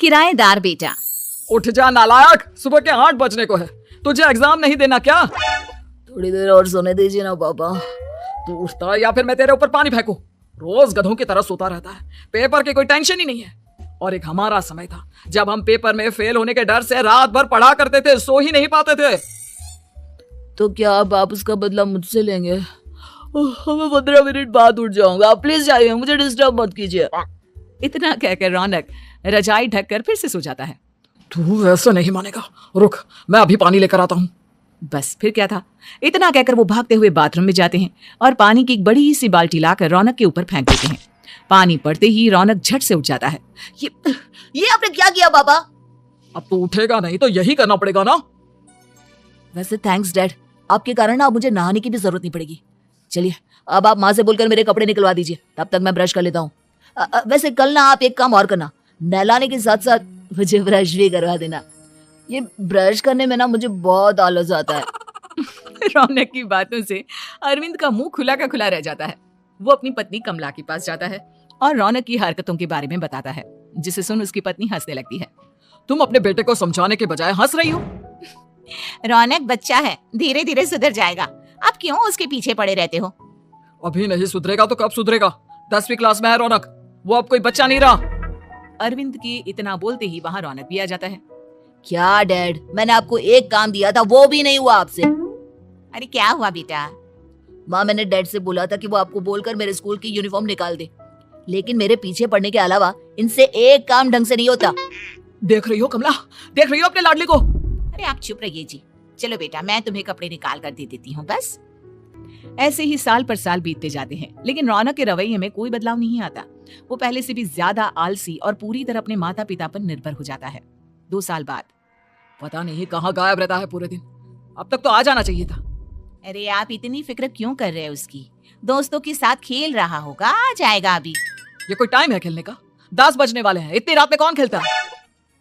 किराएदार बेटा। उठ जा नालायक, सुबह के 8 बजने को है, तुझे एग्जाम नहीं देना क्या? थोड़ी देर और सोने दीजिए ना पापा। तू उठता या फिर मैं तेरे ऊपर पानी फेंकूं? रोज गधों की तरह सोता रहता है, पेपर की कोई टेंशन ही नहीं है। और एक हमारा समय था जब हम पेपर में फेल होने के डर से रात भर पढ़ा करते थे, सो ही नहीं पाते थे। तो क्या आप उसका बदला मुझसे लेंगे? मैं 15 मिनट बाद उठ जाऊंगा, आप प्लीज जाइए, मुझे डिस्टर्ब मत कीजिए। इतना कहकर रौनक रजाई ढककर फिर से सो जाता है। तू वैसे नहीं मानेगा, रुक मैं अभी पानी लेकर आता हूँ। बस फिर क्या था, इतना कहकर वो भागते हुए बाथरूम में जाते हैं और पानी की एक बड़ी सी बाल्टी लाकर रौनक के ऊपर फेंक देते हैं। पानी पड़ते ही रौनक झट से उठ जाता है। ये आपने क्या किया पापा? अब तू उठेगा नहीं तो यही करना पड़ेगा ना। वैसे थैंक्स डैड, आपके कारण अब मुझे नहाने की भी जरूरत नहीं पड़ेगी। चलिए अब आप माँ से बोलकर मेरे कपड़े निकलवा दीजिए, तब तक मैं ब्रश कर लेता हूँ। वैसे कल ना आप एक काम और करना, नहलाने के साथ साथ मुझे ब्रश भी करवा देना। ये ब्रश करने में ना मुझे बहुत आलस आता है। रौनक की बातों से अरविंद का मुंह खुला का खुला रह जाता है। वो अपनी पत्नी कमला के पास जाता है और रौनक की हरकतों के बारे में बताता है, जिसे सुन उसकी पत्नी हंसने लगती है। तुम अपने बेटे को समझाने के बजाय हंस रही हो। रौनक बच्चा है, धीरे धीरे सुधर जाएगा, आप क्यों उसके पीछे पड़े रहते हो? अभी नहीं सुधरेगा तो कब सुधरेगा? 10वीं क्लास में है रौनक, वो अब कोई बच्चा नहीं रहा। अरविंद की इतना बोलते ही वहाँ रौनक भी आ जाता है। क्या डैड, मैंने आपको एक काम दिया था, वो भी नहीं हुआ आपसे। अरे क्या हुआ बेटा? माँ, मैंने डैड से बोला था कि वो आपको बोलकर मेरे स्कूल की यूनिफॉर्म निकाल दे, लेकिन मेरे पीछे पड़ने के अलावा इनसे एक काम ढंग से नहीं होता। देख रही हो कमला, देख रही हो अपने लाडली को? अरे आप चुप रहिए जी। चलो बेटा, मैं तुम्हें कपड़े निकाल कर दे देती हूँ बस। ऐसे ही साल पर साल बीतते जाते हैं, लेकिन रौनक के रवैये में कोई बदलाव नहीं आता। वो पहले से भी ज्यादा आलसी और पूरी तरह अपने माता पिता पर निर्भर हो जाता है। 2 साल बाद पता नहीं कहाँ गायब रहता है पूरे दिन, अब तक तो आ जाना चाहिए था। अरे आप इतनी फिक्र क्यों कर रहे हो उसकी? दोस्तों के साथ खेल रहा होगा, आ जाएगा अभी। ये कोई टाइम है खेलने का? 10 बजने वाले हैं, इतनी रात में कौन खेलता है?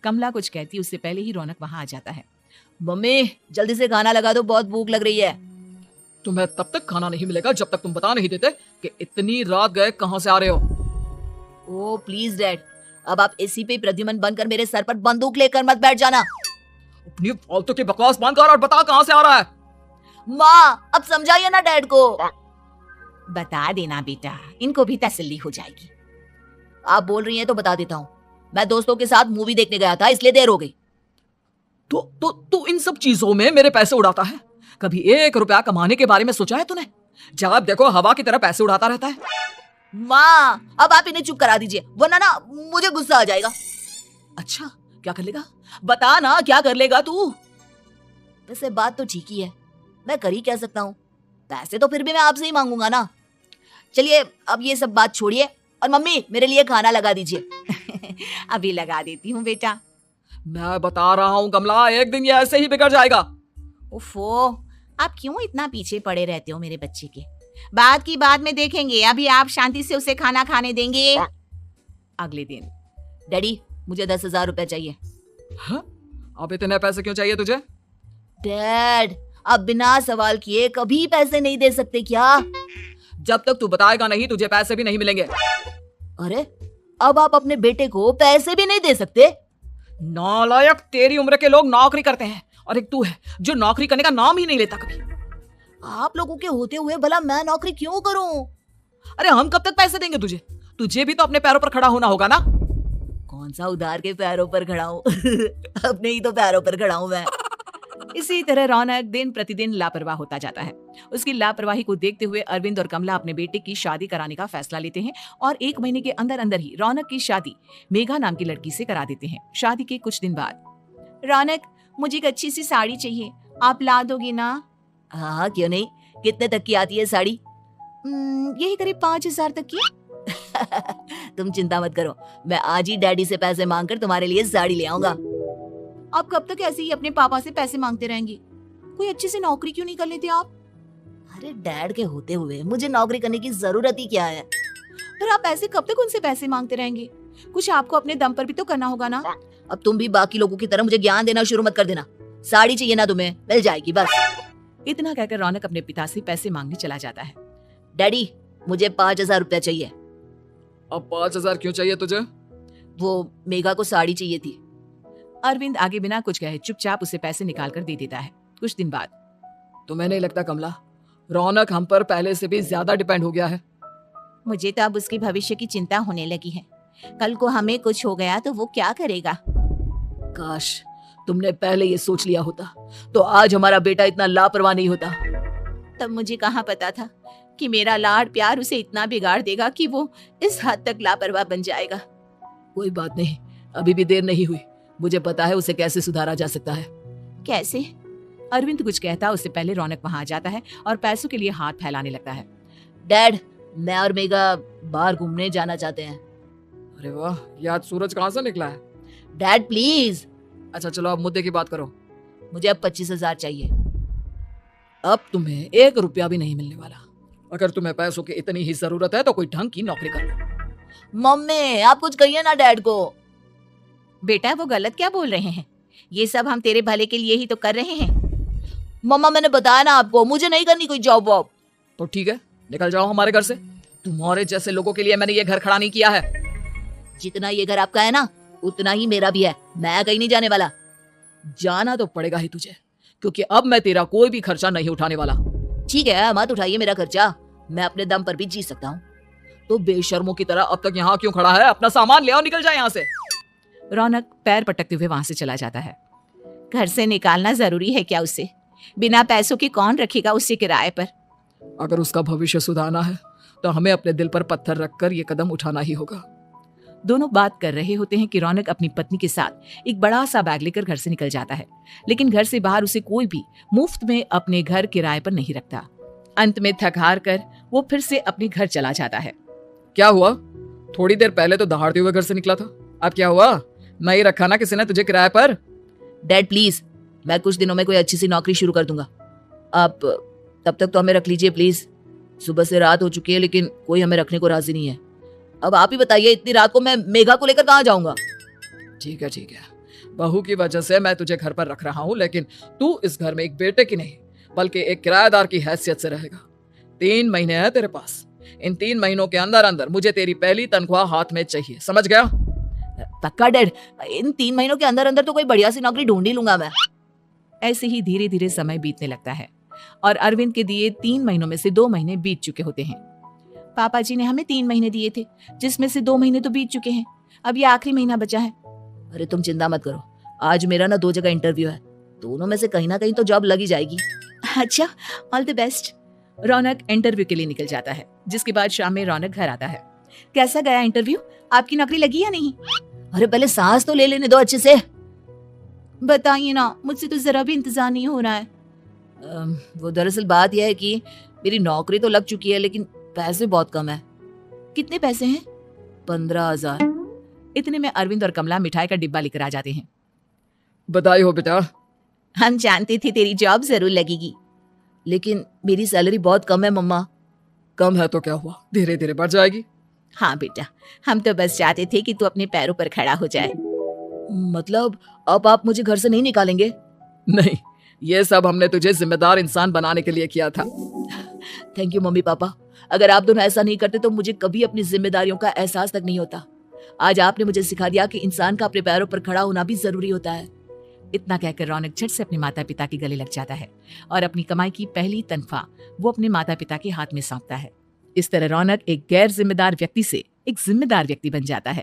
कमला कुछ कहती उससे पहले ही रौनक वहाँ आ जाता है। मम्मी जल्दी से खाना लगा दो, बहुत भूख लग रही है। तुम्हें तब तक खाना नहीं मिलेगा जब तक तुम बता नहीं देते कि इतनी रात गए कहाँ से आ रहे हो। ओ प्लीज डैड, अब आप इसी पे प्रद्युमन बनकर मेरे सर पर बंदूक लेकर मत बैठ जाना। अपनी फालतू की बकवास बंद कर और बता कहाँ से आ रहा है। माँ अब समझाइए ना डैड को। बता देना बेटा, इनको भी तसल्ली हो जाएगी। आप बोल रही हैं तो बता देता हूँ, मैं दोस्तों के साथ मूवी देखने गया था, इसलिए देर हो गई। तो इन सब चीजों में मेरे पैसे उड़ाता है? कभी 1 रुपया कमाने के बारे में सोचा है तूने? जब देखो हवा की तरह पैसे उड़ाता रहता है। माँ अब आप इन्हें चुप करा दीजिए, वरना ना मुझे गुस्सा आ जाएगा। अच्छा क्या कर लेगा? बता ना क्या कर लेगा तू? वैसे बात तो ठीक ही है, मैं कर ही क्या सकता हूँ, पैसे तो फिर भी मैं आपसे ही मांगूंगा ना। चलिए अब ये सब बात छोड़िए और मम्मी मेरे लिए खाना लगा दीजिए। अभी लगा देती हूँ बेटा। मैं बता रहा हूँ कमला, एक दिन ये ऐसे ही बिगड़ जाएगा। उफ़ो, आप क्यों इतना पीछे पड़े रहते हो मेरे बच्चे के? बात की बाद में देखेंगे, अभी आप शांति से उसे खाना खाने देंगे। अगले दिन डैडी मुझे 10,000 रुपए चाहिए। हाँ? अब इतने पैसे क्यों चाहिए तुझे? डैड आप बिना सवाल किए कभी पैसे नहीं दे सकते क्या? जब तक तू बताएगा नहीं तुझे पैसे भी नहीं मिलेंगे। अरे अब आप अपने बेटे को पैसे भी नहीं दे सकते? नालायक, तेरी उम्र के लोग नौकरी करते हैं और एक तू है जो नौकरी करने का नाम ही नहीं लेता कभी। आप लोगों के होते हुए भला मैं नौकरी क्यों करूं? अरे हम कब तक पैसे देंगे तुझे? तुझे भी तो अपने पैरों पर खड़ा होना होगा ना। कौन सा उधार के पैरों पर खड़ा हूं? अपने ही तो पैरों पर खड़ा हूं मैं। इसी तरह रौनक दिन प्रतिदिन लापरवाह होता जाता है। उसकी लापरवाही को देखते हुए अरविंद और कमला अपने बेटे की शादी कराने का फैसला लेते हैं और 1 महीने के अंदर अंदर ही रौनक की शादी मेघा नाम की लड़की से करा देते हैं। शादी के कुछ दिन बाद, रौनक मुझे एक अच्छी सी साड़ी चाहिए, आप ला दोगी ना? हाँ क्यों नहीं, कितने तक की आती है साड़ी? यही करीब 5,000 तक की। तुम चिंता मत करो, मैं आज ही डैडी से पैसे मांगकर तुम्हारे लिए साड़ी ले आऊंगा। आप कब तक ऐसे ही अपने पापा से पैसे मांगते रहेंगे? कोई अच्छी सी नौकरी क्यों नहीं कर लेते आप? अरे डैड के होते हुए मुझे नौकरी करने की जरूरत ही क्या है? फिर आप ऐसे कब तक उनसे पैसे मांगते रहेंगे? कुछ आपको अपने दम पर भी तो करना होगा ना। अब तुम भी बाकी लोगों की तरह मुझे ज्ञान देना शुरू मत कर देना। साड़ी चाहिए ना तुम्हें, मिल जाएगी बस। इतना कहकर रौनक अपने पिता से पैसे मांगने चला जाता है। डैडी मुझे 5,000 रुपया चाहिए। अब 5,000 क्यों चाहिए तुझे? वो मेघा को साड़ी चाहिए थी। अरविंद आगे बिना कुछ कहे चुपचाप उसे पैसे निकाल कर दे देता है। कुछ दिन बाद तुम्हें नहीं लगता कमला, रौनक हम पर पहले से भी ज्यादा डिपेंड हो गया है? मुझे तो अब उसके भविष्य की चिंता होने लगी है। कल को हमें कुछ हो गया तो वो क्या करेगा? काश तुमने पहले ये सोच लिया होता तो आज हमारा बेटा इतना लापरवाह नहीं होता। तब मुझे कहाँ पता था कि मेरा लाड प्यार उसे इतना बिगाड़ देगा कि वो इस हद तक लापरवाह बन जाएगा। कोई बात नहीं, अभी भी देर नहीं हुई। मुझे पता है उसे कैसे सुधारा जा सकता है। कैसे? अरविंद कुछ कहता उससे पहले रौनक वहां आ जाता है और पैसों के लिए हाथ फैलाने लगता है। डैड, मैं और मेघा बाहर घूमने जाना चाहते हैं। अरे वाह, ये आज सूरज कहाँ से निकला है? Dad please. अच्छा चलो अब मुद्दे की बात करो। मुझे अब 25,000 चाहिए। अब तुम्हें 1 रुपया भी नहीं मिलने वाला। अगर तुम्हें पैसों की इतनी ही जरूरत है तो कोई ढंग की नौकरी कर लो। मम्मी आप कुछ कहिए ना डैड को। बेटा वो गलत क्या बोल रहे हैं? ये सब हम तेरे भले के लिए ही तो कर रहे हैं। मम्मा मैंने बताया ना आपको, मुझे नहीं करनी कोई जॉब वॉब। तो ठीक है, निकल जाओ हमारे घर से। तुम्हारे जैसे लोगों के लिए मैंने ये घर खड़ा नहीं किया है। जितना ये घर आपका है ना उतना ही मेरा भी है। मैं कहीं नहीं जाने वाला। जाना तो पड़ेगा ही तुझे, क्योंकि अब मैं तेरा कोई भी खर्चा नहीं उठाने वाला। ठीक है मत उठाइए मेरा खर्चा, मैं अपने दम पर भी जी सकता हूँ। तो बेशर्मों की तरह अब तक यहाँ क्यों खड़ा है? अपना सामान ले आओ, निकल जाए यहाँ से। रौनक पैर पटकते हुए वहां से चला जाता है। घर से निकालना जरूरी है क्या उसे? बिना पैसों के कौन रखेगा उसे किराए पर? अगर उसका भविष्य सुधारना है तो हमें अपने दिल पर पत्थर रखकर ये कदम उठाना ही होगा। दोनों बात कर रहे होते हैं कि रौनक अपनी पत्नी के साथ एक बड़ा सा बैग लेकर घर से निकल जाता है, लेकिन घर से बाहर उसे कोई भी मुफ्त में अपने घर किराए पर नहीं रखता। अंत में थक हार कर वो फिर से अपने घर चला जाता है। क्या हुआ? थोड़ी देर पहले तो दहाड़ते हुए घर से निकला था, अब क्या हुआ? नहीं रखा ना किसी ने तुझे किराए पर? डैड प्लीज, मैं कुछ दिनों में कोई अच्छी सी नौकरी शुरू कर दूंगा। आप तब तक तो हमें रख लीजिए प्लीज। सुबह से रात हो चुकी है लेकिन कोई हमें रखने को राजी नहीं है। अब आप ही बताइए, इतनी रात को मैं मेघा को लेकर कहाँ जाऊंगा? ठीक है ठीक है, बहू की वजह से मैं तुझे घर पर रख रहा हूँ, लेकिन तू इस घर में एक बेटे की नहीं बल्कि एक किराएदार की हैसियत से रहेगा। 3 महीने हैं तेरे पास। इन 3 महीनों के अंदर अंदर मुझे तेरी पहली तनख्वाह हाथ में चाहिए, समझ गया? पक्का डैड, इन 3 महीनों के अंदर अंदर तो कोई बढ़िया सी नौकरी ढूंढ ही लूंगा मैं। ऐसे ही धीरे धीरे समय बीतने लगता है और अरविंद के दिए 3 महीनों में से 2 महीने बीत चुके होते हैं। पापा जी ने हमें 3 महीने दिए थे, जिसमें से 2 महीने तो बीत चुके हैं। अब ये आखिरी महीना बचा है। अरे तुम चिंता मत करो, आज मेरा ना 2 जगह इंटरव्यू है, दोनों में से कहीं ना कहीं तो जॉब लगी जाएगी। अच्छा, all the best. Raunak interview के लिए निकल जाता है, जिसके बाद शाम में रौनक घर आता है। कैसा गया इंटरव्यू? आपकी नौकरी लगी या नहीं? अरे पहले सांस तो ले लेने दो अच्छे से। बताइए ना, मुझसे तो जरा भी इंतजार नहीं हो रहा है। वो दरअसल बात यह है कि मेरी नौकरी तो लग चुकी है लेकिन पैसे बहुत कम है। कितने पैसे हैं? 15,000। इतने में अरविंद और कमला मिठाई का डिब्बा लेकर आ जाते हैं। बधाई हो बेटा। हम जानते थे तेरी जॉब जरूर लगेगी। लेकिन मेरी सैलरी बहुत कम है मम्मा। कम है तो क्या हुआ, धीरे धीरे बढ़ जाएगी। हाँ बेटा, हम तो बस चाहते थे कि तू अपने पैरों पर खड़ा हो जाए। मतलब अब आप मुझे घर से नहीं निकालेंगे? नहीं, ये सब हमने तुझे जिम्मेदार इंसान बनाने के लिए किया था। Thank you mummy papa. अगर आप दोनों ऐसा नहीं करते तो मुझे कभी अपनी जिम्मेदारियों का एहसास तक नहीं होता। आज आपने मुझे सिखा दिया कि इंसान का अपने पैरों पर खड़ा होना भी जरूरी होता है। इतना कहकर रौनक झट से अपने माता पिता के गले लग जाता है और अपनी कमाई की पहली तनख्वाह वो अपने माता पिता के हाथ में सौंपता है। इस तरह रौनक एक गैर जिम्मेदार व्यक्ति से एक जिम्मेदार व्यक्ति बन जाता है।